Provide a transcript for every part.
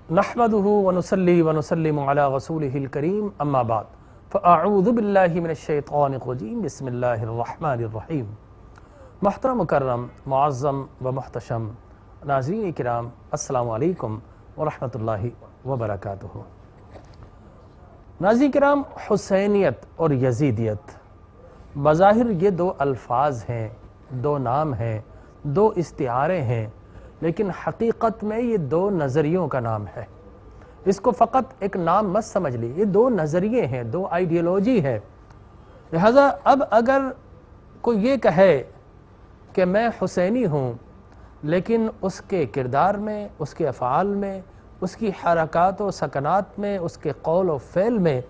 نحمده ونصلي ونسلم على رسوله الكريم اما بعد فاعوذ باللہ من الشیطان الرجیم بسم اللہ الرحمن الرحیم۔ محترم مکرم معظم و محتشم ناظرین کرام، السلام علیکم ورحمۃ اللہ وبرکاتہ۔ ناظرین کرام، حسینیت اور یزیدیت بظاہر یہ دو الفاظ ہیں، دو نام ہیں، دو استعارے ہیں، لیکن حقیقت میں یہ دو نظریوں کا نام ہے۔ اس کو فقط ایک نام مت سمجھ لی، یہ دو نظریے ہیں، دو آئیڈیالوجی ہے۔ لہذا اب اگر کوئی یہ کہے کہ میں حسینی ہوں، لیکن اس کے کردار میں، اس کے افعال میں، اس کی حرکات و سکنات میں، اس کے قول و فعل میں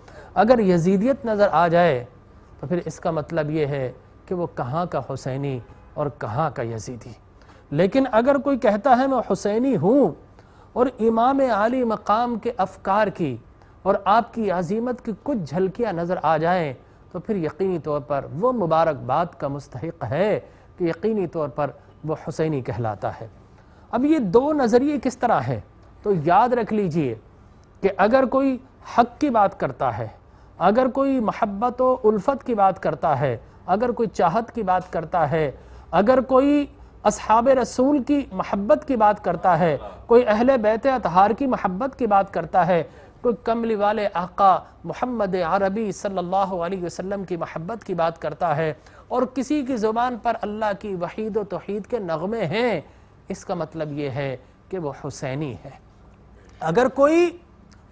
اگر یزیدیت نظر آ جائے تو پھر اس کا مطلب یہ ہے کہ وہ کہاں کا حسینی اور کہاں کا یزیدی۔ لیکن اگر کوئی کہتا ہے میں حسینی ہوں اور امام عالی مقام کے افکار کی اور آپ کی عظیمت کی کچھ جھلکیاں نظر آ جائیں تو پھر یقینی طور پر وہ مبارکباد کا مستحق ہے کہ یقینی طور پر وہ حسینی کہلاتا ہے۔ اب یہ دو نظریے کس طرح ہیں تو یاد رکھ لیجئے کہ اگر کوئی حق کی بات کرتا ہے، اگر کوئی محبت و الفت کی بات کرتا ہے، اگر کوئی چاہت کی بات کرتا ہے، اگر کوئی اصحاب رسول کی محبت کی بات کرتا ہے، کوئی اہل بیت اطہار کی محبت کی بات کرتا ہے، کوئی کملی والے آقا محمد عربی صلی اللہ علیہ وسلم کی محبت کی بات کرتا ہے، اور کسی کی زبان پر اللہ کی وحید و توحید کے نغمے ہیں، اس کا مطلب یہ ہے کہ وہ حسینی ہے۔ اگر کوئی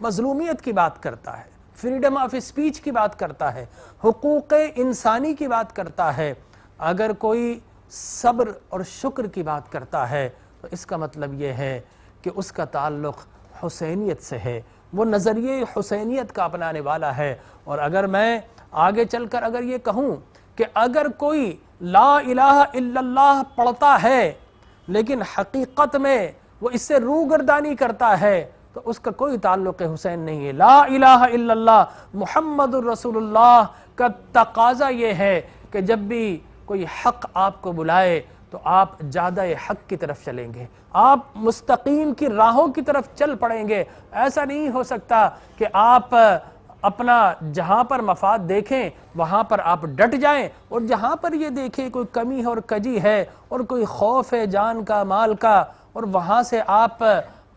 مظلومیت کی بات کرتا ہے، فریڈم آف اسپیچ کی بات کرتا ہے، حقوق انسانی کی بات کرتا ہے، اگر کوئی صبر اور شکر کی بات کرتا ہے تو اس کا مطلب یہ ہے کہ اس کا تعلق حسینیت سے ہے، وہ نظریے حسینیت کا اپنانے والا ہے۔ اور اگر میں آگے چل کر اگر یہ کہوں کہ اگر کوئی لا الہ الا اللہ پڑھتا ہے لیکن حقیقت میں وہ اس سے روگردانی کرتا ہے تو اس کا کوئی تعلق حسین نہیں ہے۔ لا الہ الا اللہ محمد الرسول اللہ کا تقاضا یہ ہے کہ جب بھی کوئی حق آپ کو بلائے تو آپ جادہ حق کی طرف چلیں گے، آپ مستقیم کی راہوں کی طرف چل پڑیں گے۔ ایسا نہیں ہو سکتا کہ آپ اپنا جہاں پر مفاد دیکھیں وہاں پر آپ ڈٹ جائیں، اور جہاں پر یہ دیکھیں کوئی کمی اور کجی ہے اور کوئی خوف ہے جان کا مال کا اور وہاں سے آپ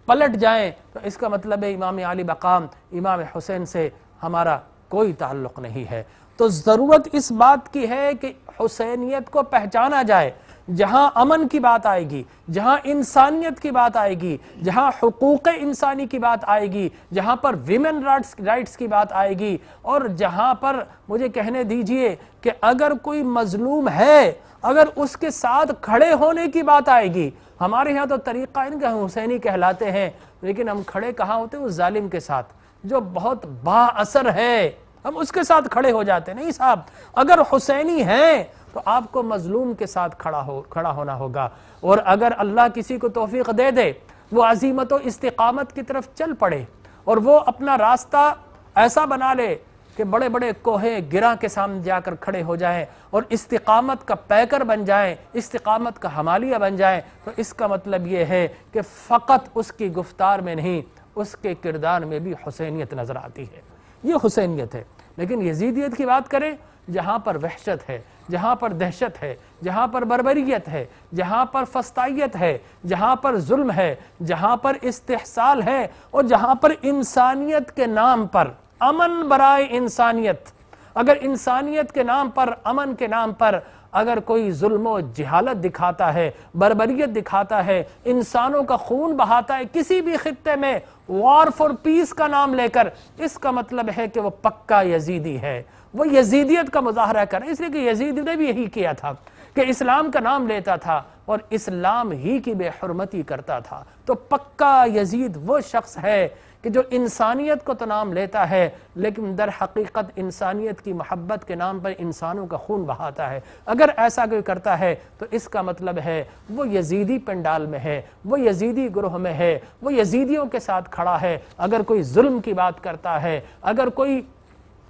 پلٹ جائیں تو اس کا مطلب ہے امام علی مقام امام حسین سے ہمارا کوئی تعلق نہیں ہے۔ تو ضرورت اس بات کی ہے کہ حسینیت کو پہچانا جائے۔ جہاں امن کی بات آئے گی، جہاں انسانیت کی بات آئے گی، جہاں حقوق انسانی کی بات آئے گی، جہاں پر ویمن رائٹس کی بات آئے گی، اور جہاں پر مجھے کہنے دیجئے کہ اگر کوئی مظلوم ہے اگر اس کے ساتھ کھڑے ہونے کی بات آئے گی، ہمارے ہاں تو طریقہ ان کا حسینی کہلاتے ہیں، لیکن ہم کھڑے کہاں ہوتے ہیں؟ اس ظالم کے ساتھ جو بہت با اثر ہے، ہم اس کے ساتھ کھڑے ہو جاتے ہیں۔ نہیں صاحب، اگر حسینی ہیں تو آپ کو مظلوم کے ساتھ کھڑا ہونا ہوگا، اور اگر اللہ کسی کو توفیق دے دے وہ عزیمت و استقامت کی طرف چل پڑے اور وہ اپنا راستہ ایسا بنا لے کہ بڑے بڑے کوہیں گراں کے سامنے جا کر کھڑے ہو جائیں اور استقامت کا پیکر بن جائیں، استقامت کا حمالیہ بن جائیں، تو اس کا مطلب یہ ہے کہ فقط اس کی گفتار میں نہیں، اس کے کردار میں بھی حسینیت نظر آتی ہے۔ یہ حسینیت ہے۔ لیکن یزیدیت کی بات کریں، جہاں پر وحشت ہے، جہاں پر دہشت ہے، جہاں پر بربریت ہے، جہاں پر فسطائیت ہے، جہاں پر ظلم ہے، جہاں پر استحصال ہے، اور جہاں پر انسانیت کے نام پر امن برائے انسانیت، اگر انسانیت کے نام پر، امن کے نام پر اگر کوئی ظلم و جہالت دکھاتا ہے، بربریت دکھاتا ہے، انسانوں کا خون بہاتا ہے کسی بھی خطے میں وار فور پیس کا نام لے کر، اس کا مطلب ہے کہ وہ پکا یزیدی ہے، وہ یزیدیت کا مظاہرہ کر۔ اس لیے کہ یزید نے بھی یہی کیا تھا کہ اسلام کا نام لیتا تھا اور اسلام ہی کی بے حرمتی کرتا تھا۔ تو پکا یزید وہ شخص ہے کہ جو انسانیت کو تو نام لیتا ہے لیکن در حقیقت انسانیت کی محبت کے نام پر انسانوں کا خون بہاتا ہے۔ اگر ایسا کوئی کرتا ہے تو اس کا مطلب ہے وہ یزیدی پنڈال میں ہے، وہ یزیدی گروہ میں ہے، وہ یزیدیوں کے ساتھ کھڑا ہے۔ اگر کوئی ظلم کی بات کرتا ہے، اگر کوئی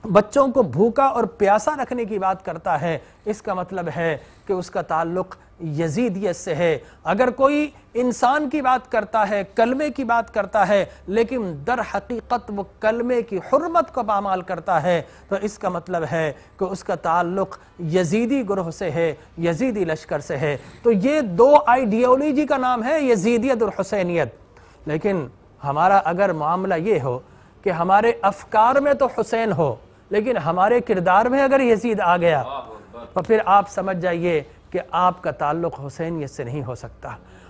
بچوں کو بھوکا اور پیاسا رکھنے کی بات کرتا ہے، اس کا مطلب ہے کہ اس کا تعلق یزیدیت سے ہے۔ اگر کوئی انسان کی بات کرتا ہے، کلمے کی بات کرتا ہے، لیکن در حقیقت وہ کلمے کی حرمت کو پامال کرتا ہے، تو اس کا مطلب ہے کہ اس کا تعلق یزیدی گروہ سے ہے، یزیدی لشکر سے ہے۔ تو یہ دو آئیڈیالوجی کا نام ہے یزیدیت اور حسینیت۔ لیکن ہمارا اگر معاملہ یہ ہو کہ ہمارے افکار میں تو حسین ہو، لیکن ہمارے کردار میں اگر یزید آ گیا تو پھر آپ سمجھ جائیے کہ آپ کا تعلق حسینیت سے نہیں ہو سکتا۔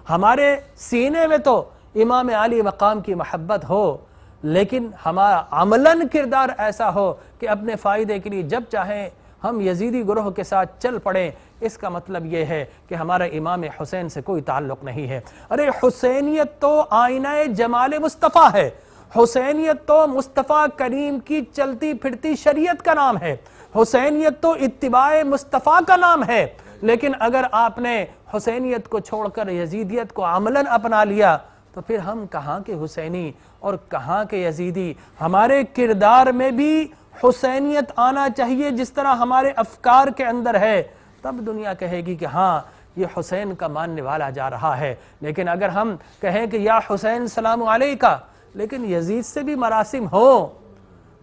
ہمارے سینے میں تو امام علی مقام کی محبت ہو، لیکن ہمارا عملاً کردار ایسا ہو کہ اپنے فائدے کے لیے جب چاہیں ہم یزیدی گروہ کے ساتھ چل پڑیں، اس کا مطلب یہ ہے کہ ہمارا امام حسین سے کوئی تعلق نہیں ہے۔ ارے حسینیت تو آئینہ جمال مصطفیٰ ہے، حسینیت تو مصطفیٰ کریم کی چلتی پھرتی شریعت کا نام ہے، حسینیت تو اتباع مصطفیٰ کا نام ہے۔ لیکن اگر آپ نے حسینیت کو چھوڑ کر یزیدیت کو عملاً اپنا لیا تو پھر ہم کہاں کے حسینی اور کہاں کے یزیدی؟ ہمارے کردار میں بھی حسینیت آنا چاہیے جس طرح ہمارے افکار کے اندر ہے، تب دنیا کہے گی کہ ہاں یہ حسین کا ماننے والا جا رہا ہے۔ لیکن اگر ہم کہیں کہ یا حسین سلام علیکہ لیکن یزید سے بھی مراسم ہو،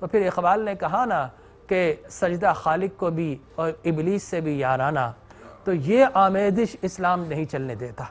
تو پھر اقبال نے کہا نا کہ سجدہ خالق کو بھی اور ابلیس سے بھی یارانہ، تو یہ آمیزش اسلام نہیں چلنے دیتا۔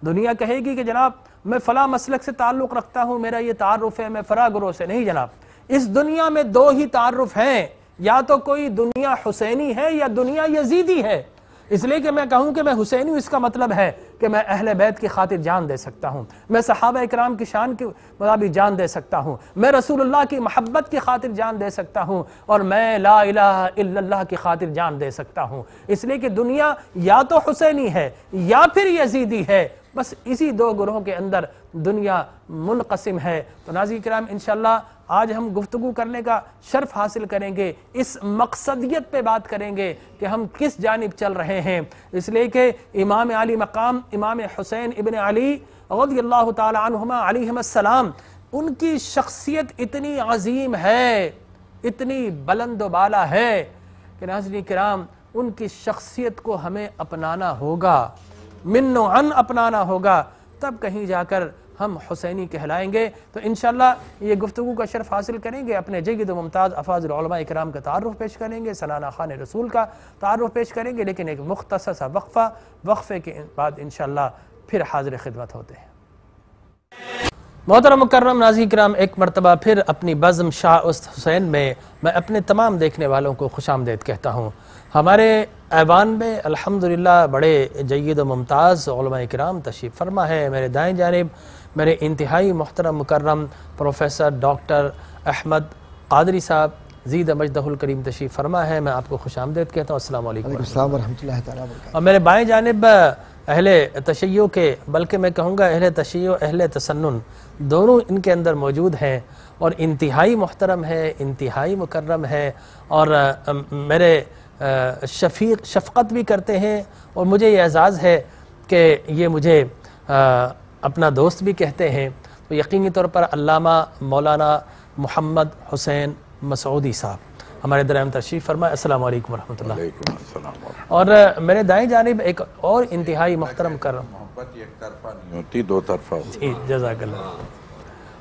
دنیا کہے گی کہ جناب میں فلاں مسلک سے تعلق رکھتا ہوں، میرا یہ تعارف ہے، میں فلاں گروہ سے نہیں۔ جناب اس دنیا میں دو ہی تعارف ہیں، یا تو کوئی دنیا حسینی ہے یا دنیا یزیدی ہے۔ اس لیے کہ میں کہوں کہ میں حسینی ہوں، اس کا مطلب ہے کہ میں اہل بیت کی خاطر جان دے سکتا ہوں، میں صحابہ اکرام کی شان کے مطابق جان دے سکتا ہوں، میں رسول اللہ کی محبت کی خاطر جان دے سکتا ہوں، اور میں لا الہ الا اللہ کی خاطر جان دے سکتا ہوں۔ اس لیے کہ دنیا یا تو حسینی ہے یا پھر یزیدی ہے، بس اسی دو گروہوں کے اندر دنیا منقسم ہے۔ تو ناظرین کرام انشاءاللہ آج ہم گفتگو کرنے کا شرف حاصل کریں گے، اس مقصدیت پہ بات کریں گے کہ ہم کس جانب چل رہے ہیں۔ اس لیے کہ امام علی مقام امام حسین ابن علی رضی اللہ تعالی عنہما علیہم السلام، ان کی شخصیت اتنی عظیم ہے، اتنی بلند و بالا ہے کہ ناظرین کرام ان کی شخصیت کو ہمیں اپنانا ہوگا، من و عن اپنانا ہوگا، تب کہیں جا کر ہم حسینی کہلائیں گے۔ تو انشاءاللہ یہ گفتگو کا شرف حاصل کریں گے، اپنے جید و ممتاز افاضل علماء اکرام کا تعارف پیش کریں گے، سنانہ خان رسول کا تعارف پیش کریں گے، لیکن ایک مختصر سا وقفے کے بعد انشاءاللہ پھر حاضر خدمت ہوتے ہیں۔ محترم مکرم ناظرین کرام، ایک مرتبہ پھر اپنی بزم شاہ است حسین میں اپنے تمام دیکھنے والوں کو خوش آمدید کہتا ہوں۔ ہمارے ایوان میں الحمدللہ بڑے جید و ممتاز علماء کرام تشریف فرما ہے۔ میرے دائیں جانب میرے انتہائی محترم مکرم پروفیسر ڈاکٹر احمد قادری صاحب زید مجدہ الکریم تشریف فرما ہے، میں آپ کو خوش آمدید کہتا ہوں۔ السلام علیکم ورحمۃ اللہ تعالیٰ وبرکاتہ۔ اور میرے بائیں جانب اہل تشیع کے، بلکہ میں کہوں گا اہل تشیع اہل تسنن دونوں ان کے اندر موجود ہیں، اور انتہائی محترم ہے، انتہائی مکرم ہے، اور میرے شفقت بھی کرتے ہیں، اور مجھے یہ اعزاز ہے کہ یہ مجھے اپنا دوست بھی کہتے ہیں۔ تو یقینی طور پر علامہ مولانا محمد حسین مسعودی صاحب ہمارے درمیان تشریف فرمائے۔ السلام علیکم ورحمۃ اللہ۔ وعلیکم السلام۔ اور میرے دائیں جانب ایک اور انتہائی محترم کرم، محبت ایک طرفہ نہیں ہوتی، دو طرفہ ہوتی۔ جی جزاک اللہ۔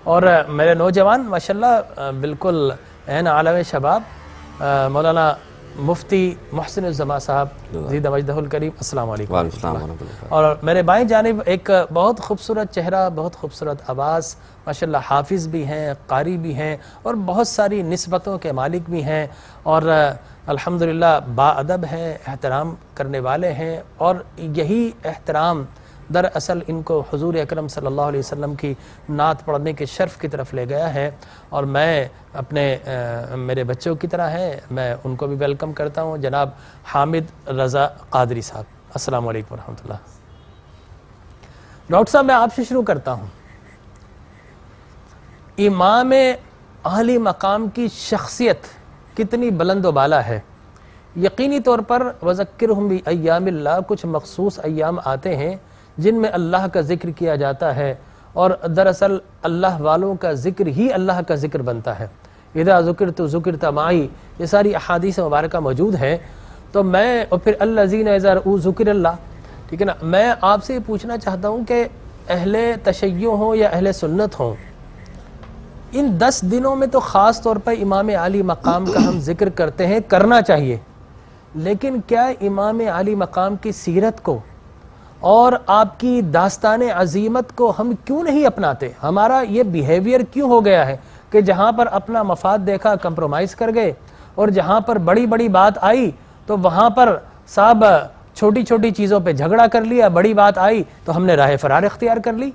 اور میرے نوجوان ماشاءاللہ بالکل عین عالم شباب مولانا مفتی محسن الزما صاحب زید مجدہ الکریم، السلام علیکم۔ اور میرے بائیں جانب ایک بہت خوبصورت چہرہ، بہت خوبصورت آواز، ماشاءاللہ حافظ بھی ہیں، قاری بھی ہیں، اور بہت ساری نسبتوں کے مالک بھی ہیں، اور الحمدللہ با ادب ہیں، احترام کرنے والے ہیں، اور یہی احترام دراصل ان کو حضور اکرم صلی اللہ علیہ وسلم کی نعت پڑھنے کے شرف کی طرف لے گیا ہے۔ اور میں اپنے میرے بچوں کی طرح ہیں، میں ان کو بھی ویلکم کرتا ہوں، جناب حامد رضا قادری صاحب، السلام علیکم ورحمۃ اللہ۔ ڈاکٹر صاحب میں آپ سے شروع کرتا ہوں، امام عالی مقام کی شخصیت کتنی بلند و بالا ہے۔ یقینی طور پر وذکرہم بایام اللہ، کچھ مخصوص ایام آتے ہیں جن میں اللہ کا ذکر کیا جاتا ہے، اور دراصل اللہ والوں کا ذکر ہی اللہ کا ذکر بنتا ہے۔ اذا ذکرت ذکرت معی، یہ ساری احادیث مبارکہ موجود ہیں۔ تو میں اور پھر الذین اذا رؤوا ذکر اللہ، ٹھیک ہے نا. میں آپ سے یہ پوچھنا چاہتا ہوں کہ اہل تشیع ہوں یا اہل سنت ہوں، ان 10 دنوں میں تو خاص طور پر امام علی مقام کا ہم ذکر کرتے ہیں، کرنا چاہیے، لیکن کیا امام علی مقام کی سیرت کو اور آپ کی داستان عظیمت کو ہم کیوں نہیں اپناتے؟ ہمارا یہ بیہیویئر کیوں ہو گیا ہے کہ جہاں پر اپنا مفاد دیکھا کمپرومائز کر گئے، اور جہاں پر بڑی بڑی بات آئی تو وہاں پر صاحب چھوٹی چھوٹی چیزوں پہ جھگڑا کر لیا، بڑی بات آئی تو ہم نے راہ فرار اختیار کر لی.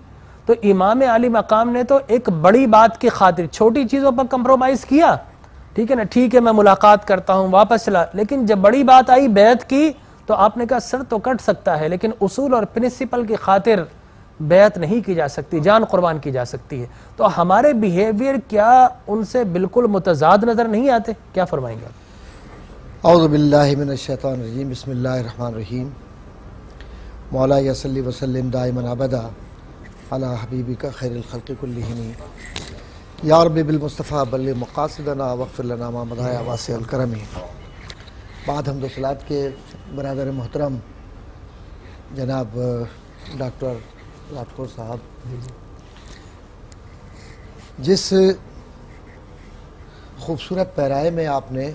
تو امام علی مقام نے تو ایک بڑی بات کی خاطر چھوٹی چیزوں پر کمپرومائز کیا، ٹھیک ہے نا، ٹھیک ہے میں ملاقات کرتا ہوں واپس چلا، لیکن جب بڑی بات آئی بیعت کی تو آپ نے کہا سر تو کٹ سکتا ہے لیکن اصول اور پرنسپل کی خاطر بیعت نہیں کی جا سکتی، جان قربان کی جا سکتی ہے. تو ہمارے بیہیویئر کیا ان سے بالکل متضاد نظر نہیں آتے؟ کیا فرمائیں گے آپ؟ اعوذ باللہ من الشیطان الرجیم، بسم اللہ الرحمن الرحیم. مولا یا صلی وسلم دائما ابدا علی حبیبک خیر الخلق کلہم یا رب بالمصطفیٰ بلغ مقاصدنا واغفر لنا ما مضى یا واسع الکرم. بعد حمد و صلوات کے برادر محترم جناب ڈاکٹر راٹھور صاحب، جس خوبصورت پیرائے میں آپ نے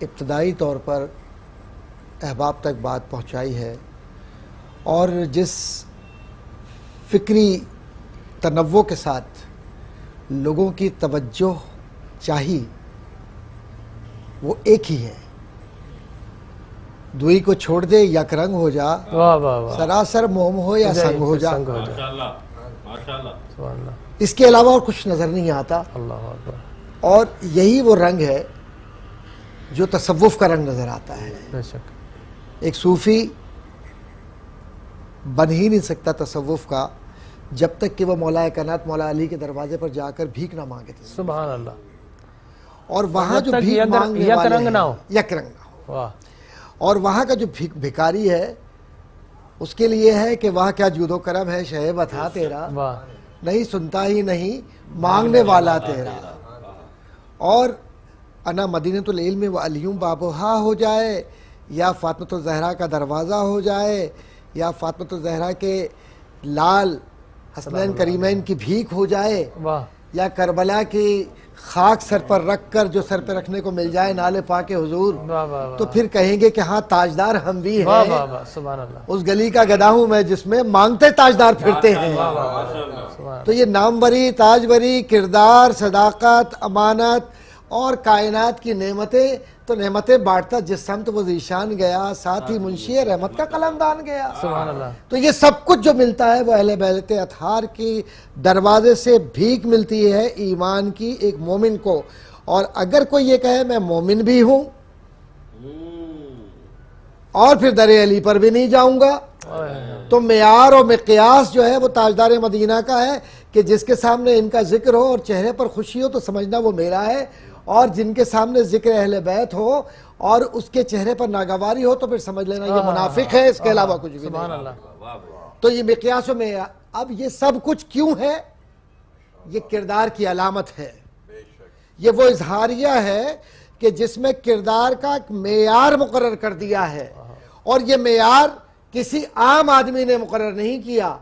ابتدائی طور پر احباب تک بات پہنچائی ہے اور جس فکری تنوع کے ساتھ لوگوں کی توجہ چاہی وہ ایک ہی ہے، دوئی کو چھوڑ دے یک رنگ ہو جا، واہ واہ واہ، سراسر موم ہو یا سنگ ہو جا. سبحان اللہ، اس کے علاوہ اور کچھ نظر نہیں آتا. اللہ اکبر. اور یہی وہ رنگ ہے جو تصوف کا رنگ نظر آتا ہے. بے شک. ایک صوفی بن ہی نہیں سکتا تصوف کا جب تک کہ وہ مولا کائنات مولا علی کے دروازے پر جا کر بھیک نہ مانگے. سبحان اللہ. اور وہاں جو بھیک مانگنے یک والے رنگ نہ ہو، یک رنگ نہ ہو. واہ. اور وہاں کا جو بھکاری ہے اس کے لیے ہے کہ وہاں کیا جود و کرم ہے شعیب عطا تیرا، واہ. نہیں سنتا ہی نہیں مانگنے والا تیرا. اور انا مدینۃ العلم و علیوں بابوہا ہو جائے، یا فاطمۃ الزہرا کا دروازہ ہو جائے، یا فاطمۃ الزہرا کے لال حسنین کریمین کی بھیک ہو جائے، واہ. یا کربلا کی خاک سر پر رکھ کر جو سر پہ رکھنے کو مل جائے نالے پاک حضور، واہ واہ واہ. تو پھر کہیں گے کہ ہاں تاجدار ہم بھی واہ ہیں. واہ واہ. سبحان اللہ. اس گلی کا گدا ہوں میں جس میں مانگتے تاجدار پھرتے ہیں. سبحان تو یہ ناموری، تاجوری، کردار، صداقت، امانت اور کائنات کی نعمتیں، تو نعمتیں بانٹتا جس سمت وہ ذیشان گیا، ساتھ ہی منشی رحمت کا قلمدان گیا. سبحان اللہ. تو یہ سب کچھ جو ملتا ہے وہ اہل بیت اطہار کی دروازے سے بھیک ملتی ہے ایمان کی ایک مومن کو. اور اگر کوئی یہ کہے میں مومن بھی ہوں اور پھر در علی پر بھی نہیں جاؤں گا، تو معیار و مقیاس جو ہے وہ تاجدار مدینہ کا ہے کہ جس کے سامنے ان کا ذکر ہو اور چہرے پر خوشی ہو تو سمجھنا وہ میرا ہے، اور جن کے سامنے ذکر اہل بیت ہو اور اس کے چہرے پر ناگواری ہو تو پھر سمجھ لینا یہ منافق ہے، اس کے علاوہ کچھ بھی سبحان نہیں. اللہ. تو یہ مقیاس و معیار. اب یہ سب کچھ کیوں ہے؟ یہ کردار کی علامت ہے، یہ وہ اظہاریہ ہے کہ جس میں کردار کا ایک معیار مقرر کر دیا ہے. اور یہ معیار کسی عام آدمی نے مقرر نہیں کیا،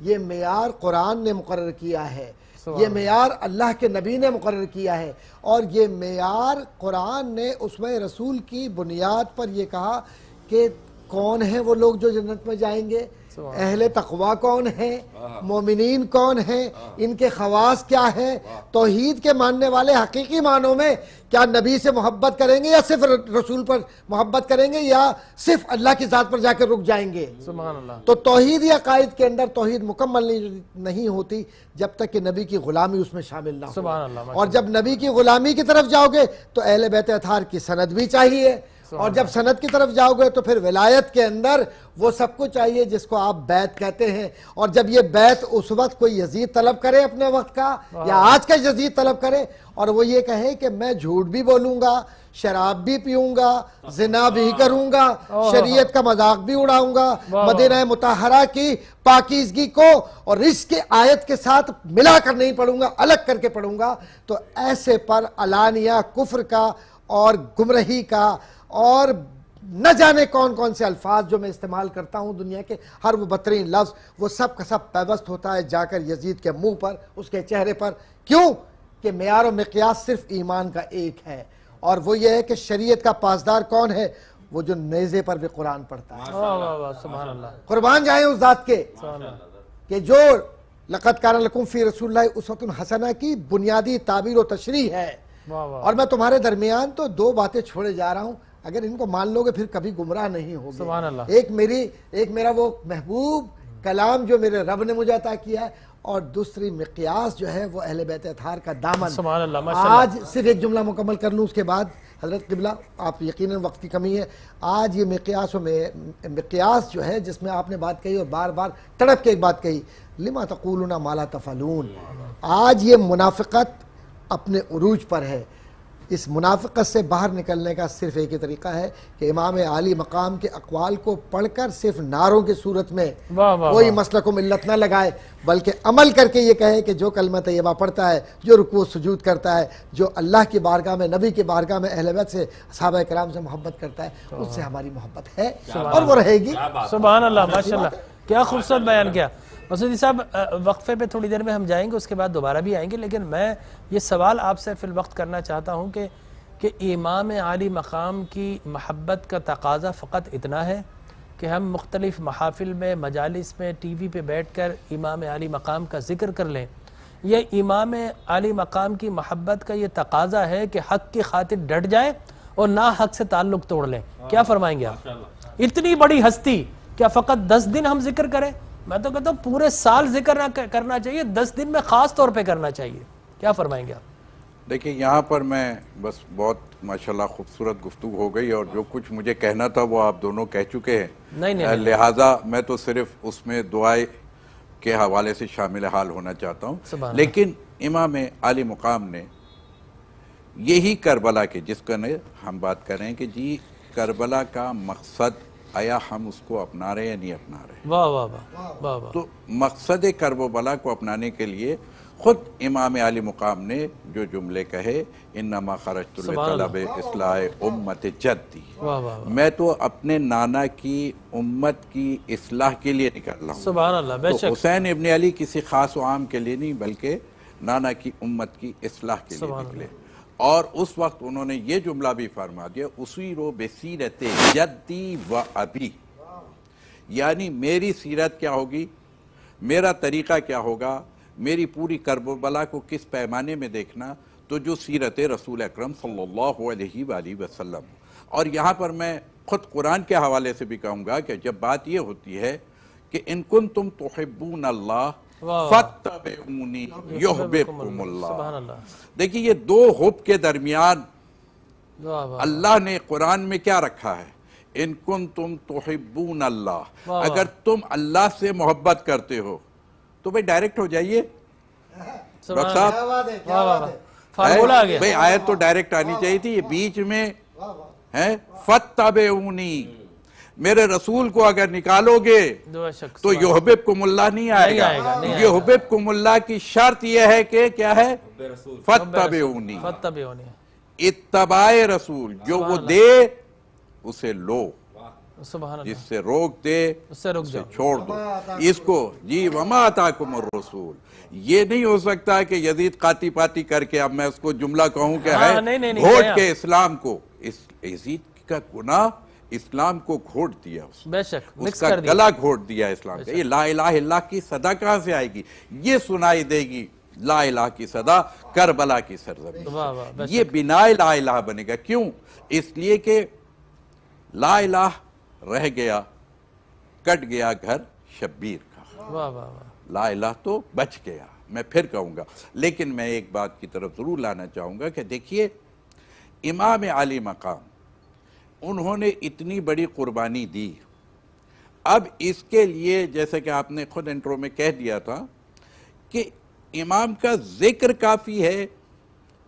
یہ معیار قرآن نے مقرر کیا ہے، یہ معیار اللہ کے نبی نے مقرر کیا ہے. اور یہ معیار قرآن نے اسوہ رسول کی بنیاد پر یہ کہا کہ کون ہیں وہ لوگ جو جنت میں جائیں گے، اہل تقوی کون ہیں، مومنین کون ہیں، ان کے خواص کیا ہیں، توحید کے ماننے والے حقیقی معنوں میں کیا نبی سے محبت کریں گے یا صرف رسول پر محبت کریں گے یا صرف اللہ کی ذات پر جا کر رک جائیں گے. سبحان اللہ. تو توحید یا عقائد کے اندر توحید مکمل نہیں ہوتی جب تک کہ نبی کی غلامی اس میں شامل نہ ہو. سبحان اللہ. اور جب نبی کی غلامی کی طرف جاؤ گے تو اہل بیت اطہار کی سند بھی چاہیے، اور جب سند کی طرف جاؤ گے تو پھر ولایت کے اندر وہ سب کچھ چاہیے جس کو آپ بیعت کہتے ہیں. اور جب یہ بیعت اس وقت کوئی یزید طلب کرے اپنے وقت کا یا آج کا یزید طلب کرے اور وہ یہ کہے کہ میں جھوٹ بھی بولوں گا، شراب بھی پیوں گا، زنا بھی کروں گا، شریعت کا مذاق بھی اڑاؤں گا، مدینہ مطہرہ کی پاکیزگی کو اور رزق کی آیت کے ساتھ ملا کر نہیں پڑھوں گا، الگ کر کے پڑھوں گا، تو ایسے پر علانیہ کفر کا اور گمراہی کا اور نہ جانے کون کون سے الفاظ جو میں استعمال کرتا ہوں دنیا کے ہر وہ بدترین لفظ وہ سب کا سب پیوست ہوتا ہے جا کر یزید کے منہ پر، اس کے چہرے پر. کیوں کہ معیار و مقیاس صرف ایمان کا ایک ہے، اور وہ یہ ہے کہ شریعت کا پاسدار کون ہے؟ وہ جو نیزے پر بھی قرآن پڑھتا ہے. واہ واہ واہ سبحان اللہ. قربان جائیں اس ذات کے سبحان اللہ. کہ جو لقد کان لکم فی رسول اللہ اسوۃ حسنہ کی بنیادی تعبیر و تشریح ہے. واہ واہ. اور میں تمہارے درمیان تو دو باتیں چھوڑے جا رہا ہوں، اگر ان کو مان لو گے پھر کبھی گمراہ نہیں ہوگے. سبحان اللہ. ایک میرا وہ محبوب کلام جو میرے رب نے مجھے عطا کیا ہے، اور دوسری مقیاس جو ہے وہ اہل بیت اطہار کا دامن. سبحان اللہ ماشاءاللہ. آج صرف ایک جملہ مکمل کر لوں اس کے بعد حضرت قبلہ آپ یقیناً وقت کی کمی ہے. آج یہ مقیاس جو ہے جس میں آپ نے بات کہی اور بار بار تڑپ کے ایک بات کہی، لما تقولون ما لا تفعلون، آج یہ منافقت اپنے عروج پر ہے. اس منافقت سے باہر نکلنے کا صرف ایک ہی طریقہ ہے کہ امام عالی مقام کے اقوال کو پڑھ کر صرف نعروں کی صورت میں کوئی مسلک و ملت نہ لگائے، بلکہ عمل کر کے یہ کہے کہ جو کلمہ طیبہ پڑھتا ہے، جو رکوع سجود کرتا ہے، جو اللہ کی بارگاہ میں، نبی کی بارگاہ میں اہل بیت سے، صحابہ کرام سے محبت کرتا ہے، اس سے ہماری محبت ہے اور وہ رہے گی. سبحان اللہ ماشاءاللہ. کیا خوبصورت بیان کیا. مسعودی صاحب وقفے پہ تھوڑی دیر میں ہم جائیں گے، اس کے بعد دوبارہ بھی آئیں گے، لیکن میں یہ سوال آپ سے فی الوقت کرنا چاہتا ہوں کہ امام عالی مقام کی محبت کا تقاضا فقط اتنا ہے کہ ہم مختلف محافل میں، مجالس میں، ٹی وی پہ بیٹھ کر امام عالی مقام کا ذکر کر لیں، یہ امام عالی مقام کی محبت کا یہ تقاضا ہے کہ حق کی خاطر ڈٹ جائیں اور نہ حق سے تعلق توڑ لیں؟ کیا فرمائیں گے آپ؟ اتنی بڑی ہستی کیا فقط 10 دن ہم ذکر کریں؟ میں تو کہتا ہوں پورے سال ذکر نہ کرنا چاہیے، 10 دن میں خاص طور پہ کرنا چاہیے. کیا فرمائیں گے آپ؟ دیکھیں یہاں پر میں بس بہت ماشاءاللہ خوبصورت گفتگو ہو گئی، اور جو کچھ مجھے کہنا تھا وہ آپ دونوں کہہ چکے ہیں. نہیں لہٰذا میں تو صرف اس میں دعائے کے حوالے سے شامل حال ہونا چاہتا ہوں. لیکن امام عالی مقام نے یہی کربلا کے جس کا ہم بات کر رہے ہیں کہ جی کربلا کا مقصد آیا ہم اس کو اپنا رہے ہیں یا نہیں اپنا رہے. واہ واہ واہ واہ واہ. تو مقصد کربلا کو اپنانے کے لیے خود امام عالی مقام نے جو جملے کہے، انما خرجت لطلب اصلاح امت جدی، میں تو اپنے نانا کی امت کی اصلاح کے لیے نکل رہا ہوں. سبحان اللہ. بے شک. حسین ابن علی کسی خاص و عام کے لیے نہیں بلکہ نانا کی امت کی اصلاح کے لیے نکلے. اور اس وقت انہوں نے یہ جملہ بھی فرما دیا، اسیرو بسیرت جدی و ابی، یعنی میری سیرت کیا ہوگی، میرا طریقہ کیا ہوگا، میری پوری کربلا کو کس پیمانے میں دیکھنا، تو جو سیرت رسول اکرم صلی اللہ علیہ وآلہ وسلم. اور یہاں پر میں خود قرآن کے حوالے سے بھی کہوں گا کہ جب بات یہ ہوتی ہے کہ ان کنتم تحبون اللہ فاتبعونی یحببکم اللہ، دیکھیے یہ دو حب کے درمیان اللہ نے قرآن میں کیا رکھا ہے، ان کنتم تحبون اللہ، اگر تم اللہ سے محبت کرتے ہو تو بھئی ڈائریکٹ ہو جائیے. ڈاکٹر صاحب بھئی آیت تو ڈائریکٹ آنی چاہیے تھی، یہ بیچ میں ہے فاتبعونی، میرے رسول کو اگر نکالو گے تو یحببکم اللہ نہیں آئے گا. یحببکم اللہ کی شرط یہ ہے کہ کیا ہے، فاتبعونی، اتباع رسول، جو وہ دے اسے لو، جس سے روک دے اسے چھوڑ دو. اس کو جی وما آتاکم الرسول، یہ نہیں ہو سکتا کہ یزید قاتی پاتی کر کے اب میں اس کو جملہ کہوں کہ ہے گھوٹ کے اسلام کو، یزید کا گناہ اسلام کو گھوٹ دیا، اس کا گلا گھوٹ دیا اسلام کا. یہ لا الہ الا اللہ کی صدا کہاں سے آئے گی، یہ سنائی دے گی لا الہ کی صدا کربلا کی سرزمین. یہ بنا لا الہ بنے گا. کیوں؟ اس لیے کہ لا الہ رہ گیا، کٹ گیا گھر شبیر کا، لا الہ تو بچ گیا. میں پھر کہوں گا، لیکن میں ایک بات کی طرف ضرور لانا چاہوں گا کہ دیکھیے امام عالی مقام انہوں نے اتنی بڑی قربانی دی. اب اس کے لیے جیسے کہ آپ نے خود انٹرو میں کہہ دیا تھا کہ امام کا ذکر کافی ہے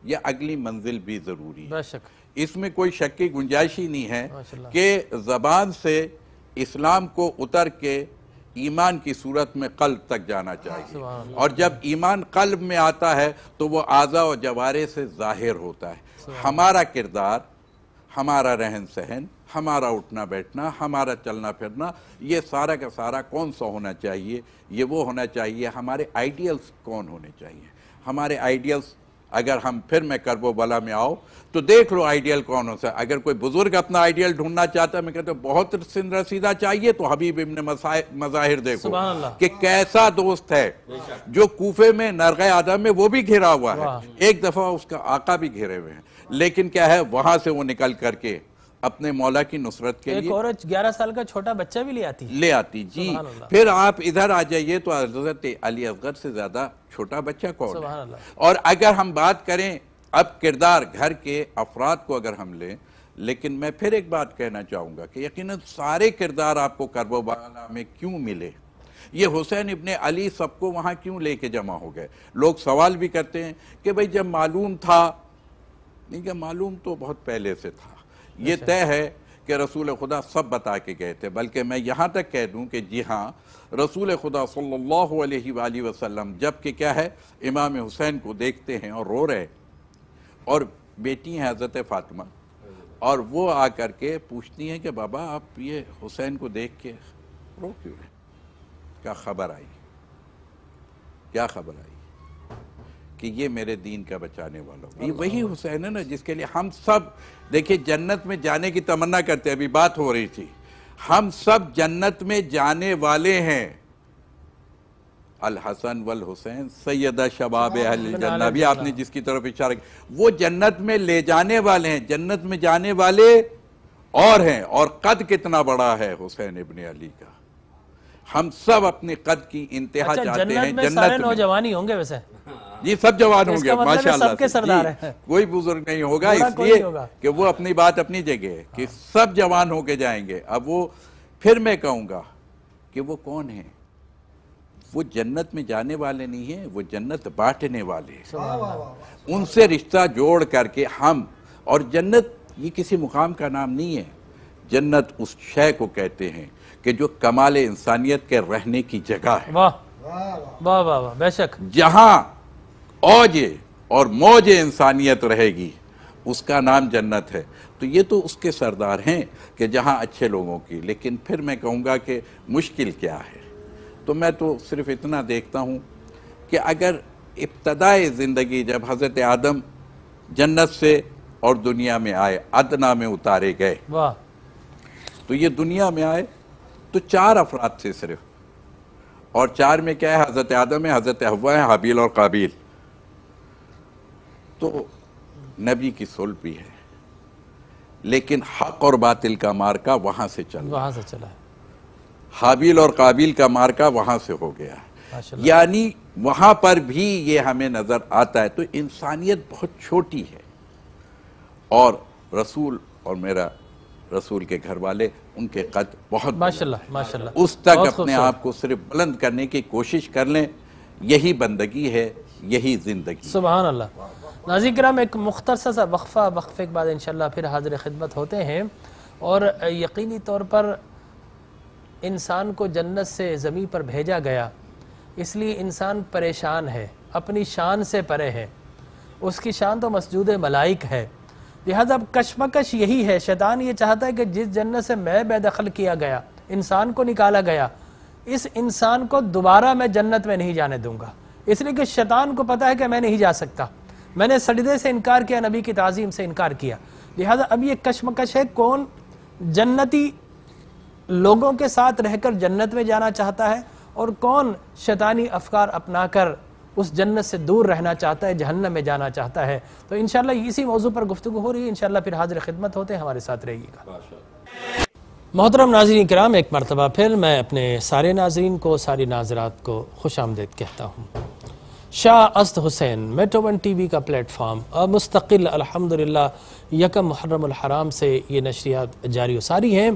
یا اگلی منزل بھی ضروری ہے. اس میں کوئی شک کی گنجائش ہی نہیں ہے کہ زبان سے اسلام کو اتر کے ایمان کی صورت میں قلب تک جانا چاہیے. اور جب ایمان قلب میں آتا ہے تو وہ اعضاء و جوارح سے ظاہر ہوتا ہے. ہمارا کردار، ہمارا رہن سہن، ہمارا اٹھنا بیٹھنا، ہمارا چلنا پھرنا، یہ سارا کا سارا کون سا ہونا چاہیے؟ یہ وہ ہونا چاہیے، ہمارے آئیڈیلز کون ہونے چاہیے؟ ہمارے آئیڈیلز اگر ہم پھر میں کرب و بلا میں آؤ تو دیکھ لو آئیڈیل کون ہو سکتا ہے۔ اگر کوئی بزرگ اپنا آئیڈیل ڈھونڈنا چاہتا ہے، میں کہتا ہوں بہت رسیدہ چاہیے تو حبیب ابن مظاہر دیکھو کہ کیسا دوست ہے، جو کوفے میں نرغ آدم میں وہ بھی گھرا ہوا ہے، ایک دفعہ اس کا آقا بھی گھرے ہوئے ہیں، لیکن کیا ہے وہاں سے وہ نکل کر کے اپنے مولا کی نصرت کے لیے ایک عورت 11 سال کا چھوٹا بچہ بھی لے آتی جی۔ پھر آپ ادھر آ جائیے تو حضرت علی اصغر سے زیادہ چھوٹا بچہ کون ہے؟ اور اگر ہم بات کریں اب کردار گھر کے افراد کو اگر ہم لیں، لیکن میں پھر ایک بات کہنا چاہوں گا کہ یقیناً سارے کردار آپ کو کرب و بلا میں کیوں ملے؟ یہ حسین ابن علی سب کو وہاں کیوں لے کے جمع ہو گئے؟ لوگ سوال بھی کرتے ہیں کہ بھئی جب معلوم تھا، نہیں کہ معلوم تو بہت پہلے سے تھا، یہ طے ہے کہ رسول خدا سب بتا کے گئے تھے، بلکہ میں یہاں تک کہہ دوں کہ جی ہاں رسول خدا صلی اللہ علیہ وآلہ وسلم جب کہ کیا ہے امام حسین کو دیکھتے ہیں اور رو رہے، اور بیٹی ہیں حضرت فاطمہ، اور وہ آ کر کے پوچھتی ہیں کہ بابا آپ یہ حسین کو دیکھ کے رو کیوں رہے؟ کیا خبر آئی کہ یہ میرے دین کا بچانے والا ہو؟ یہ وہی حسین ہے نا جس کے لیے ہم سب دیکھیں جنت میں جانے کی تمنا کرتے ہیں۔ ابھی بات ہو رہی تھی، ہم سب جنت میں جانے والے ہیں۔ الحسن والحسین سیدہ شباب اہل الجنہ، بھی آپ نے جس کی طرف اشارہ کیا، وہ جنت میں لے جانے والے ہیں، جنت میں جانے والے اور ہیں۔ اور قد کتنا بڑا ہے حسین ابن علی کا، ہم سب اپنے قد کی انتہا چاہتے ہیں۔ جنت میں سارے نوجوانی ہوں گے ویسے؟ جی سب جوان ہوں گے ماشاءاللہ، سب کے سردار ہیں، کوئی بزرگ نہیں ہوگا، اس لیے کہ وہ اپنی بات اپنی جگہ ہے کہ سب جوان ہو کے جائیں گے۔ اب وہ پھر میں کہوں گا کہ وہ کون ہیں؟ وہ جنت میں جانے والے نہیں ہیں، وہ جنت بانٹنے والے ہیں۔ ان سے رشتہ جوڑ کر کے ہم، اور جنت یہ کسی مقام کا نام نہیں ہے، جنت اس شے کو کہتے ہیں کہ جو کمال انسانیت کے رہنے کی جگہ ہے۔ واہ واہ واہ، بے شک، جہاں اوج اور موج انسانیت رہے گی اس کا نام جنت ہے۔ تو یہ تو اس کے سردار ہیں کہ جہاں اچھے لوگوں کی، لیکن پھر میں کہوں گا کہ مشکل کیا ہے؟ تو میں تو صرف اتنا دیکھتا ہوں کہ اگر ابتدائے زندگی جب حضرت آدم جنت سے اور دنیا میں آئے، ادنا میں اتارے گئے، تو یہ دنیا میں آئے تو 4 افراد تھے صرف، اور 4 میں کیا ہے؟ حضرت آدم ہے، حضرت حوا ہے، حابیل اور قابیل۔ تو نبی کی صلح بھی ہے، لیکن حق اور باطل کا مارکا وہاں سے چلا ہے، حابیل اور قابیل کا مارکا وہاں سے ہو گیا ہے، یعنی وہاں پر بھی یہ ہمیں نظر آتا ہے۔ تو انسانیت بہت چھوٹی ہے، اور رسول اور میرا رسول کے گھر والے ان کے قد بہت ماشاءاللہ، اس تک اپنے آپ کو صرف بلند کرنے کی کوشش کر لیں، یہی بندگی ہے، یہی زندگی۔ سبحان اللہ۔ ناظرین کرام، ایک مختصر سا وقفے کے بعد انشاءاللہ پھر حاضر خدمت ہوتے ہیں، اور یقینی طور پر انسان کو جنت سے زمین پر بھیجا گیا، اس لیے انسان پریشان ہے، اپنی شان سے پرے ہے، اس کی شان تو مسجود ملائک ہے، لہذا اب کشمکش یہی ہے۔ شیطان یہ چاہتا ہے کہ جس جنت سے میں بے دخل کیا گیا، انسان کو نکالا گیا، اس انسان کو دوبارہ میں جنت میں نہیں جانے دوں گا، اس لیے کہ شیطان کو پتا ہے کہ میں نہیں جا سکتا، میں نے سجدے سے انکار کیا، نبی کی تعظیم سے انکار کیا، لہذا اب یہ کشمکش ہے، کون جنتی لوگوں کے ساتھ رہ کر جنت میں جانا چاہتا ہے، اور کون شیطانی افکار اپنا کر اس جنت سے دور رہنا چاہتا ہے، جہنم میں جانا چاہتا ہے۔ تو انشاءاللہ اسی موضوع پر گفتگو ہو رہی ہے، انشاءاللہ پھر حاضر خدمت ہوتے ہیں، ہمارے ساتھ رہیے گا۔ محترم ناظرین کرام، ایک مرتبہ پھر میں اپنے سارے ناظرین کو، ساری ناظرات کو خوش آمدید کہتا ہوں۔ شاہ اسد حسین میٹرو ون ٹی وی کا پلیٹ فارم مستقل الحمدللہ یکم محرم الحرام سے یہ نشریات جاری و ساری ہیں،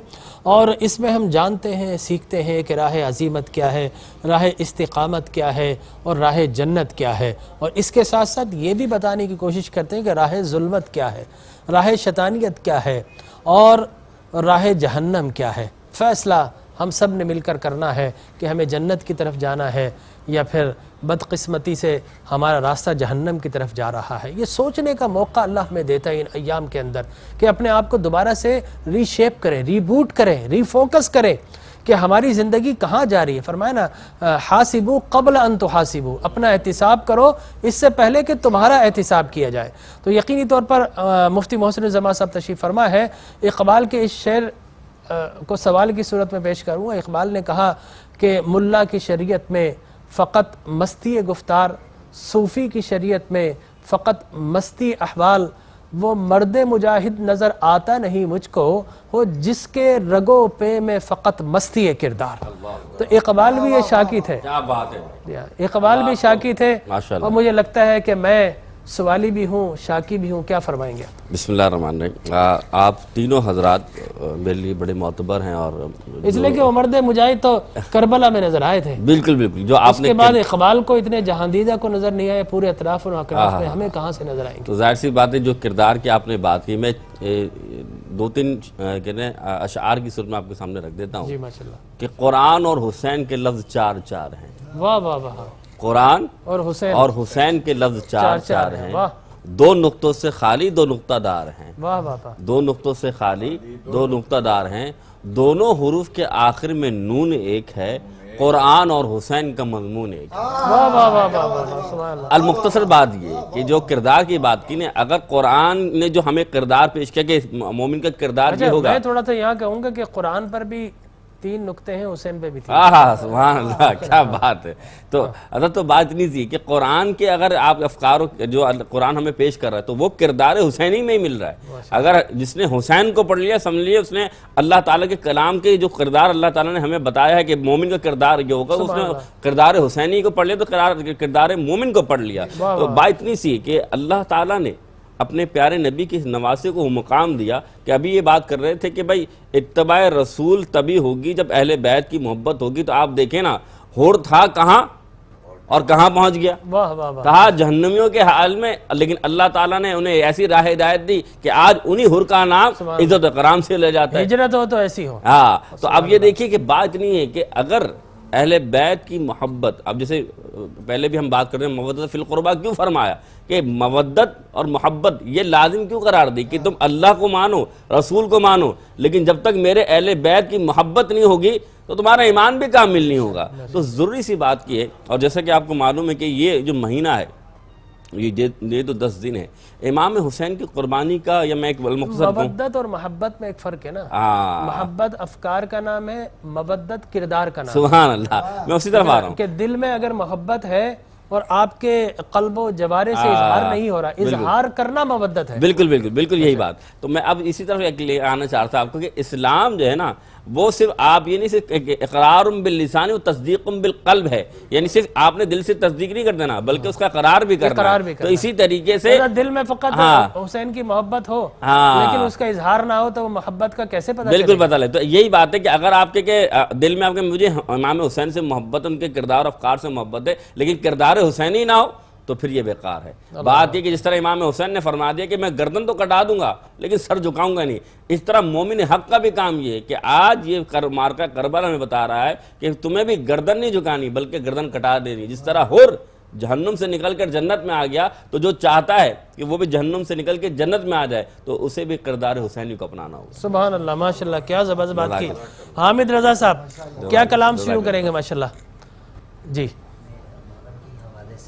اور اس میں ہم جانتے ہیں، سیکھتے ہیں کہ راہ عزیمت کیا ہے، راہ استقامت کیا ہے، اور راہ جنت کیا ہے، اور اس کے ساتھ ساتھ یہ بھی بتانے کی کوشش کرتے ہیں کہ راہ ظلمت کیا ہے، راہ شیطانیت کیا ہے، اور راہ جہنم کیا ہے۔ فیصلہ ہم سب نے مل کر کرنا ہے کہ ہمیں جنت کی طرف جانا ہے یا پھر بدقسمتی سے ہمارا راستہ جہنم کی طرف جا رہا ہے۔ یہ سوچنے کا موقع اللہ ہمیں دیتا ہے ان ایام کے اندر کہ اپنے آپ کو دوبارہ سے ری شیپ کریں، ری بوٹ کریں، ری فوکس کریں کہ ہماری زندگی کہاں جا رہی ہے۔ فرمایا نا حاسبو قبل ان تحاسبو، اپنا احتساب کرو اس سے پہلے کہ تمہارا احتساب کیا جائے۔ تو یقینی طور پر مفتی محسن الزمان صاحب تشریف فرما ہے، اقبال کے اس شعر کو سوال کی صورت میں پیش کروں گا۔ اقبال نے کہا کہ ملا کی شریعت میں فقط مستی گفتار، صوفی کی شریعت میں فقط مستی احوال، وہ مرد مجاہد نظر آتا نہیں مجھ کو، ہو جس کے رگوں پہ میں فقط مستی کردار۔ تو اقبال بھی یہ شاکی تھے، کیا بات ہے، اقبال بھی شاکی تھے، ماشاءاللہ۔ اور مجھے لگتا ہے کہ میں سوالی بھی ہوں، شاکی بھی ہوں۔ کیا فرمائیں گے؟ بسم اللہ الرحمن الرحیم۔ آپ تینوں حضرات میرے لیے بڑے معتبر ہیں، اور اس لیے کہ وہ مرد مجاہد تو کربلا میں نظر آئے تھے، بالکل بالکل جو آپ اس کے بعد اقبال کو اتنے جہاندیدہ کو نظر نہیں آئے، پورے اطراف و اکناف میں ہمیں کہاں سے نظر آئیں گے؟ تو ظاہر سی بات ہے جو کردار کی آپ نے بات کی، میں دو تین اشعار کی صورت میں آپ کے سامنے رکھ دیتا ہوں جی ماشاءاللہ۔ کہ قرآن اور حسین کے لفظ چار چار ہیں، واہ واہ واہ، قرآن اور حسین کے لفظ چار چار ہیں، واہ دو نقطوں سے خالی دو نقطہ دار ہیں، واہ واہ واہ، دو نقطوں سے خالی دو نقطہ دار ہیں، دونوں حروف کے آخر میں نون ایک ہے، قرآن اور حسین کا مضمون ایک ہے۔ واہ واہ واہ واہ واہ، سبحان اللہ۔ المختصر بات یہ کہ جو کردار کی بات کی نے، اگر قرآن نے جو ہمیں کردار پیش کیا کہ مومن کا کردار یہ ہوگا، میں تھوڑا سا یہاں کہوں گا کہ قرآن پر بھی 3 نقطے ہیں، حسین پہ بھی 3۔ ہاں سبحان اللہ، کیا بات ہے۔ تو حضرت تو بات نہیں تھی کہ قرآن کے اگر آپ افکار جو قرآن ہمیں پیش کر رہا ہے تو وہ کردار حسینی میں ہی مل رہا ہے۔ اگر جس نے حسین کو پڑھ لیا، سمجھ لیا اس نے اللہ تعالیٰ کے کلام کے جو کردار اللہ تعالیٰ نے ہمیں بتایا ہے کہ مومن کا کردار یہ ہوگا، اس نے کردار حسینی کو پڑھ لیا تو کردار مومن کو پڑھ لیا۔ تو بات اتنی سی کہ اللہ تعالیٰ نے اپنے پیارے نبی کے نواسے کو مقام دیا کہ ابھی یہ بات کر رہے تھے کہ بھائی اتباع رسول تبھی ہوگی جب اہل بیت کی محبت ہوگی۔ تو آپ دیکھیں نا، ہور تھا کہاں اور کہاں پہنچ گیا، واہ واہ واہ، کہا جہنمیوں کے حال میں، لیکن اللہ تعالیٰ نے انہیں ایسی راہ ہدایت دی کہ آج انہی ہر کا نام عزت و کرام سے لے جاتا ہے۔ ہجرت ہو تو ایسی ہو۔ ہاں، تو اب یہ دیکھیے کہ بات نہیں ہے کہ اگر اہل بیت کی محبت، اب جیسے پہلے بھی ہم بات کر رہے ہیں مودت فی القربہ کیوں فرمایا کہ مودت اور محبت یہ لازم کیوں قرار دی کہ تم اللہ کو مانو، رسول کو مانو، لیکن جب تک میرے اہل بیت کی محبت نہیں ہوگی تو تمہارا ایمان بھی کامل نہیں ہوگا۔ تو ضروری سی بات کی ہے، اور جیسا کہ آپ کو معلوم ہے کہ یہ جو مہینہ ہے یہ تو 10 دن ہے امام حسین کی قربانی کا، یا میں ایک مختصر کہوں، مودت اور محبت میں ایک فرق ہے نا، ہاں محبت افکار کا نام ہے، مودت کردار کا نام سبحان اللہ، میں اسی طرف آ رہا ہوں کہ دل میں اگر محبت ہے اور آپ کے قلب و جوارے سے اظہار نہیں ہو رہا، اظہار کرنا مودت ہے۔ بالکل بالکل بالکل یہی بات۔ تو میں اب اسی طرف ایک لے آنا چاہتا ہوں آپ کو کہ اسلام جو ہے نا وہ صرف آپ یہ نہیں صرف اقرار باللسان و تصدیق بالقلب ہے، یعنی صرف آپ نے دل سے تصدیق نہیں کر دینا بلکہ اس کا اقرار بھی کرنا ہے۔ تو اسی طریقے سے دل میں فقط حسین کی محبت ہو لیکن اس کا اظہار نہ ہو تو وہ محبت کا کیسے پتہ؟ بالکل پتہ لے۔ تو یہی بات ہے کہ اگر آپ کے دل میں آپ کے مجھے امام حسین سے محبت، ان کے کردار افکار سے محبت ہے، لیکن کردار حسینی نہ ہو تو پھر یہ بیکار ہے۔ بات یہ کہ جس طرح امام حسین نے فرما دیا کہ میں گردن تو کٹا دوں گا لیکن سر جھکاؤں گا نہیں، اس طرح مومن حق کا بھی کام یہ ہے کہ آج یہ مارکہ کربلا ہمیں بتا رہا ہے کہ تمہیں بھی گردن نہیں جھکانی بلکہ گردن کٹا دینی۔ جس طرح ہور جہنم سے نکل کر جنت میں آ گیا تو جو چاہتا ہے کہ وہ بھی جہنم سے نکل کے جنت میں آ جائے تو اسے بھی کردار حسینی کو اپنانا ہوگا۔ سبحان اللہ، ماشاءاللہ، کیا زبردست بات کی۔ حامد رضا صاحب کیا کلام شروع کریں گے؟ ماشاءاللہ جی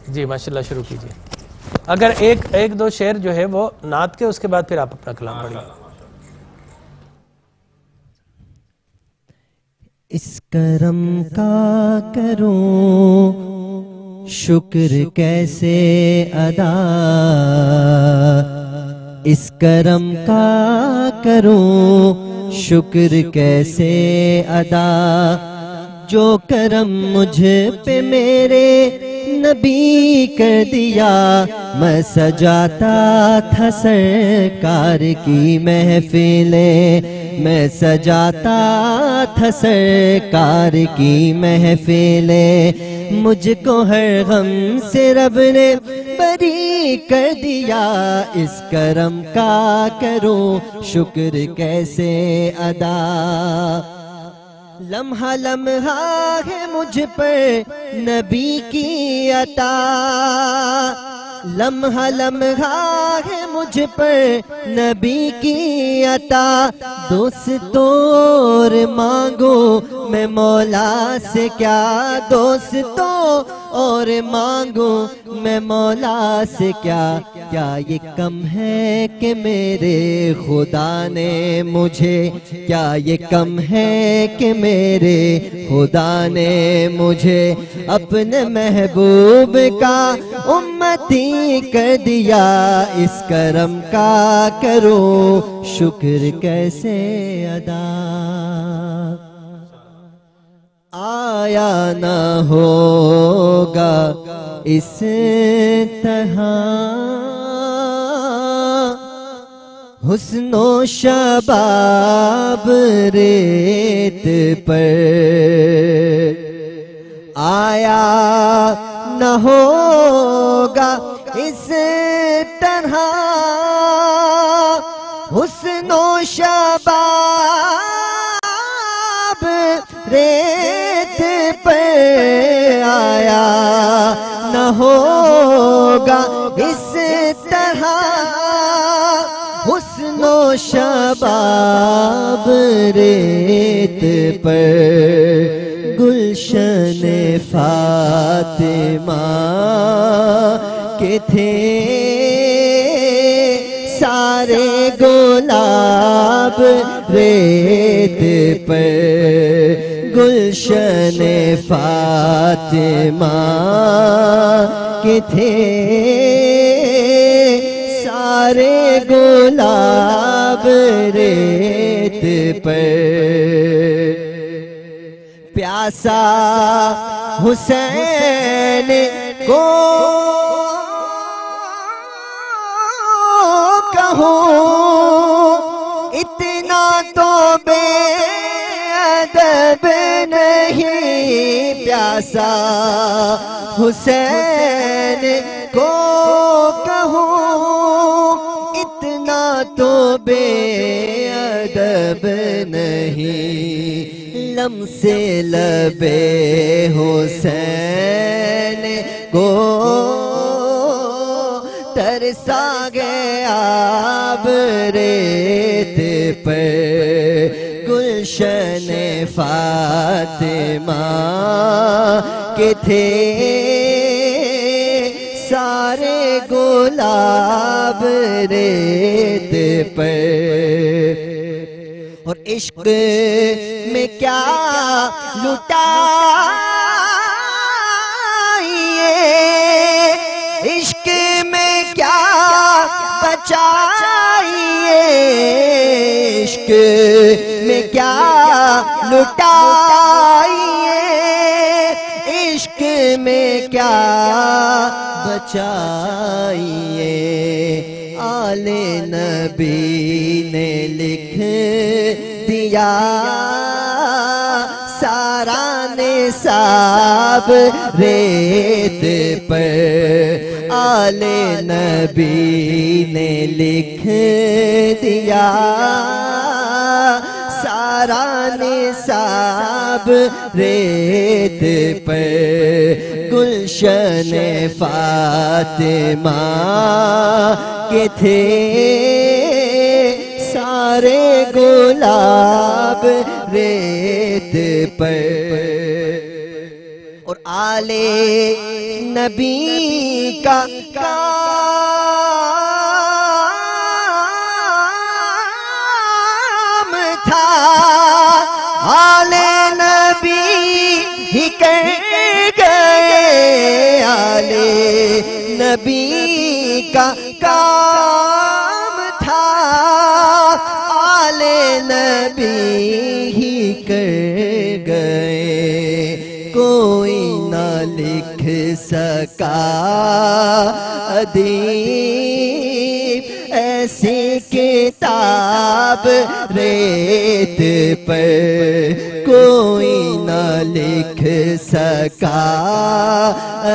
جی ماشاءاللہ شروع کیجئے۔ اگر ایک دو شعر جو ہے وہ نعت کے، اس کے بعد پھر آپ اپنا کلام پڑھیے۔ اس کرم کا کروں شکر کیسے ادا، اس کرم کا کروں شکر کیسے ادا، جو کرم مجھ پہ میرے نبی کر دیا، میں سجاتا تھا سرکار کی محفلیں، میں سجاتا تھا سرکار کی محفلیں، مجھ کو ہر غم سے رب نے بری کر دیا، اس کرم کا کروں شکر کیسے ادا۔ لمحہ لمحہ ہے مجھ پر نبی کی عطا، لمحہ لمحہ ہے مجھ پر نبی کی عطا، دوستوں اور مانگو میں مولا سے کیا، دوستوں اور مانگو میں مولا سے کیا، کیا یہ کم ہے کہ میرے خدا نے مجھے، کیا یہ کم ہے کہ میرے خدا نے مجھے اپنے محبوب کا امتی کر دیا، اس کرم کا کرو شکر کیسے ادا، آیا نہ ہوگا اس طرح حسن و شباب ریت پر، آیا نہ ہوگا اس طرح حسن و شباب ریت پر، آیا نہ ہوگا اس طرح حسن و شباب ریت پر، گلشن فاطمہ کے تھے سارے گلاب ریت پر، گلشن فاطمہ کے تھے سارے گلاب ریت پر، پیاسا حسین کو کہوں اتنا تو بے ادب نہیں، پیاسا حسین کو کہوں اتنا تو بے ادب نہیں، لم سے لبے حسین کو ترسا گیا آب ریت پر، گلشن فاطمہ کے تھے سارے گلاب ریت پر، اور عشق میں کیا لٹائیے، عشق میں کیا بچائیے، عشق میں کیا لٹائیے، عشق میں کیا بچائیے، آل نبی نے لکھ دیا سارا نصاب ریت پر، آل نبی نے لکھ دیا سارا نصاب ریت پر، گلشن فاطمہ کے تھے سارے گلاب ریت پر، اور آل نبی کا کام تھا، آل نبی ہی کر گئے، آل نبی کا کام تھا، آل نبی ہی کر گئے، کوئی نہ لکھ سکا ادیب ایسی کتاب ریت پر، کوئی نہ لکھ سکا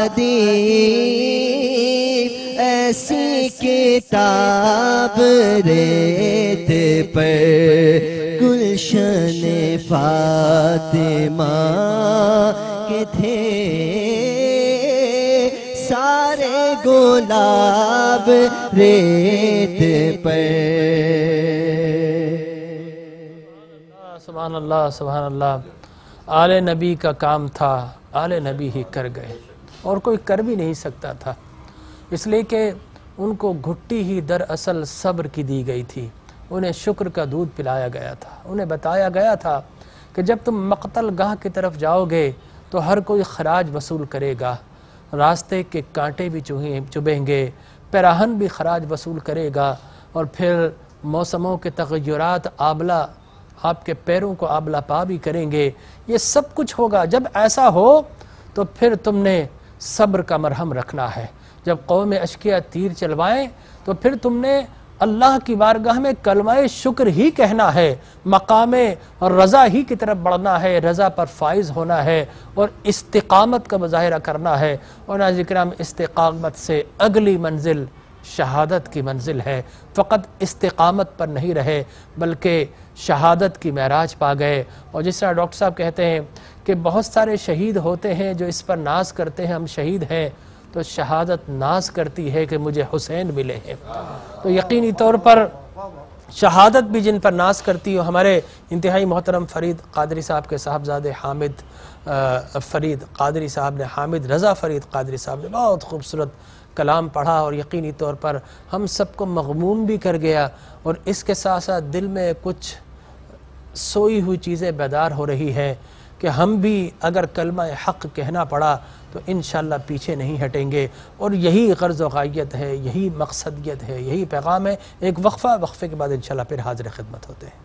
ادیب ایسی کتاب ریت پر گلشن فاطمہ کے تھے سارے گلاب ریت پر. سبحان اللہ سبحان اللہ. آل نبی کا کام تھا، آل نبی ہی کر گئے، اور کوئی کر بھی نہیں سکتا تھا، اس لیے کہ ان کو گھٹی ہی دراصل صبر کی دی گئی تھی. انہیں شکر کا دودھ پلایا گیا تھا. انہیں بتایا گیا تھا کہ جب تم مقتل گاہ کی طرف جاؤ گے تو ہر کوئی خراج وصول کرے گا، راستے کے کانٹے بھی چبھیں گے، پیراہن بھی خراج وصول کرے گا، اور پھر موسموں کے تغیرات آبلہ آپ کے پیروں کو آبلہ پا بھی کریں گے. یہ سب کچھ ہوگا. جب ایسا ہو تو پھر تم نے صبر کا مرہم رکھنا ہے. جب قوم اشقیاء تیر چلوائیں تو پھر تم نے اللہ کی بارگاہ میں کلمہ شکر ہی کہنا ہے، مقام رضا ہی کی طرف بڑھنا ہے، رضا پر فائز ہونا ہے، اور استقامت کا مظاہرہ کرنا ہے. اور ناظرین کرام، استقامت سے اگلی منزل شہادت کی منزل ہے. فقط استقامت پر نہیں رہے بلکہ شہادت کی معراج پا گئے. اور جس طرح ڈاکٹر صاحب کہتے ہیں کہ بہت سارے شہید ہوتے ہیں جو اس پر ناز کرتے ہیں ہم شہید ہیں، تو شہادت ناز کرتی ہے کہ مجھے حسین ملے ہیں. تو یقینی طور پر شہادت بھی جن پر ناز کرتی ہے. ہمارے انتہائی محترم فرید قادری صاحب کے صاحبزادے حامد فرید قادری صاحب نے، حامد رضا فرید قادری صاحب نے بہت خوبصورت کلام پڑھا، اور یقینی طور پر ہم سب کو مغموم بھی کر گیا. اور اس کے ساتھ ساتھ دل میں کچھ سوئی ہوئی چیزیں بیدار ہو رہی ہیں کہ ہم بھی اگر کلمہ حق کہنا پڑا تو انشاءاللہ پیچھے نہیں ہٹیں گے. اور یہی غرض و غایت ہے، یہی مقصدیت ہے، یہی پیغام ہے. ایک وقفے کے بعد انشاءاللہ پھر حاضر خدمت ہوتے ہیں.